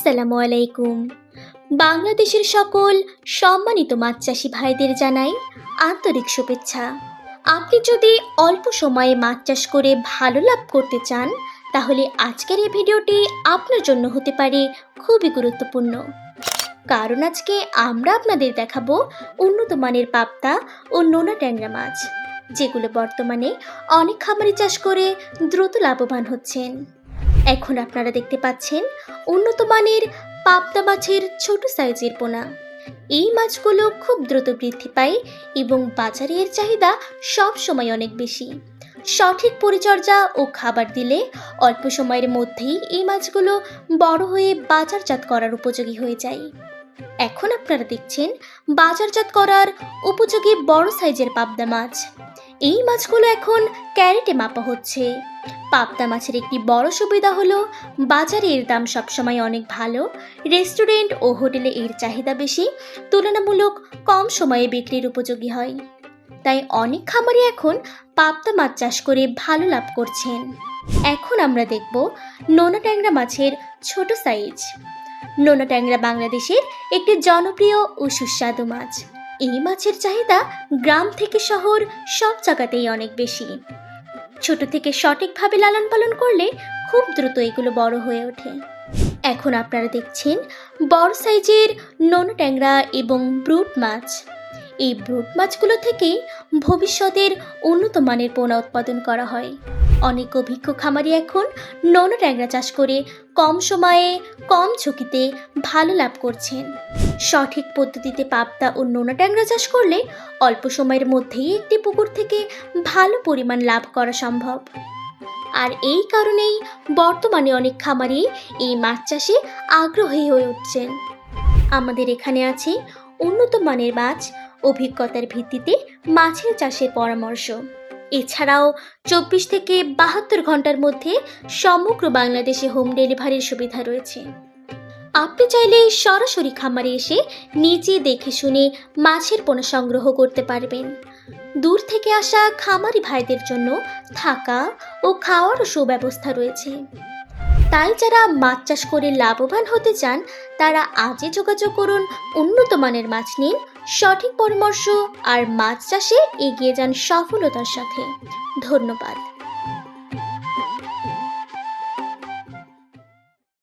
আসসালামু আলাইকুম। বাংলাদেশের সকল সম্মানিত মাছ চাষি ভাইদের জানাই আন্তরিক শুভেচ্ছা। আপনি যদি অল্প সময়ে মাছ চাষ করে ভালো লাভ করতে চান, তাহলে আজকের এই ভিডিওটি আপনার জন্য হতে পারে খুবই গুরুত্বপূর্ণ। কারণ আজকে আমরা আপনাদের দেখাবো উন্নত মানের পাবদা ও নোনা ট্যাংরা মাছ, যেগুলো বর্তমানে অনেক খামারি চাষ করে দ্রুত লাভবান হচ্ছেন। এখন আপনারা দেখতে পাচ্ছেন উন্নত মানের পাবদা মাছের ছোট সাইজের পোনা। এই মাছগুলো খুব দ্রুত বৃদ্ধি পায় এবং বাজারে এর চাহিদা সব সময় অনেক বেশি। সঠিক পরিচর্যা ও খাবার দিলে অল্প সময়ের মধ্যেই এই মাছগুলো বড় হয়ে বাজারজাত করার উপযোগী হয়ে যায়। এখন আপনারা দেখছেন বাজারজাত করার উপযোগী বড় সাইজের পাবদা মাছ। এই মাছগুলো এখন ক্যারেটে মাপা হচ্ছে। পাবদা মাছের একটি বড় সুবিধা হলো বাজারে এর দাম সবসময় অনেক ভালো। রেস্টুরেন্ট ও হোটেলে এর চাহিদা বেশি, তুলনামূলক কম সময়ে বিক্রির উপযোগী হয়। তাই অনেক খামারি এখন পাবদা মাছ চাষ করে ভালো লাভ করছেন। এখন আমরা দেখব নোনা ট্যাংরা মাছের ছোট সাইজ। নোনা ট্যাংরা বাংলাদেশের একটি জনপ্রিয় ও সুস্বাদু মাছ। এই মাছের চাহিদা গ্রাম থেকে শহর সব জায়গাতেই অনেক বেশি। ছোট থেকে সঠিকভাবে লালন পালন করলে খুব দ্রুত এগুলো বড় হয়ে ওঠে। এখন আপনারা দেখছেন বড় সাইজের নোনা ট্যাংরা এবং ব্রুট মাছ। এই ব্রুট মাছগুলো থেকেই ভবিষ্যতের উন্নত মানের পোনা উৎপাদন করা হয়। অনেক অভিজ্ঞ খামারি এখন নোনা ট্যাংরা চাষ করে কম সময়ে কম ঝুঁকিতে ভালো লাভ করছেন। সঠিক পদ্ধতিতে পাবদা ও নোনা ট্যাংরা চাষ করলে অল্প সময়ের মধ্যেই একটি পুকুর থেকে ভালো পরিমাণ লাভ করা সম্ভব। আর এই কারণেই বর্তমানে অনেক খামারি এই মাছ চাষে আগ্রহী হয়ে উঠছেন। আমাদের এখানে আছে উন্নত মানের মাছ, অভিজ্ঞতার ভিত্তিতে মাছের চাষের পরামর্শ। এছাড়াও 24 থেকে 72 ঘন্টার মধ্যে সমগ্র বাংলাদেশে হোম ডেলিভারির সুবিধা রয়েছে। আপনি চাইলে সরাসরি খামারে এসে নিজে দেখে শুনে মাছের পোনা সংগ্রহ করতে পারবেন। দূর থেকে আসা খামারি ভাইদের জন্য থাকা ও খাওয়ারও সুব্যবস্থা রয়েছে। তাই যারা মাছ চাষ করে লাভবান হতে চান, তারা আজই যোগাযোগ করুন। উন্নত মানের মাছ নিন, সঠিক পরামর্শ আর মাছ চাষে এগিয়ে যান সফলতার সাথে। ধন্যবাদ।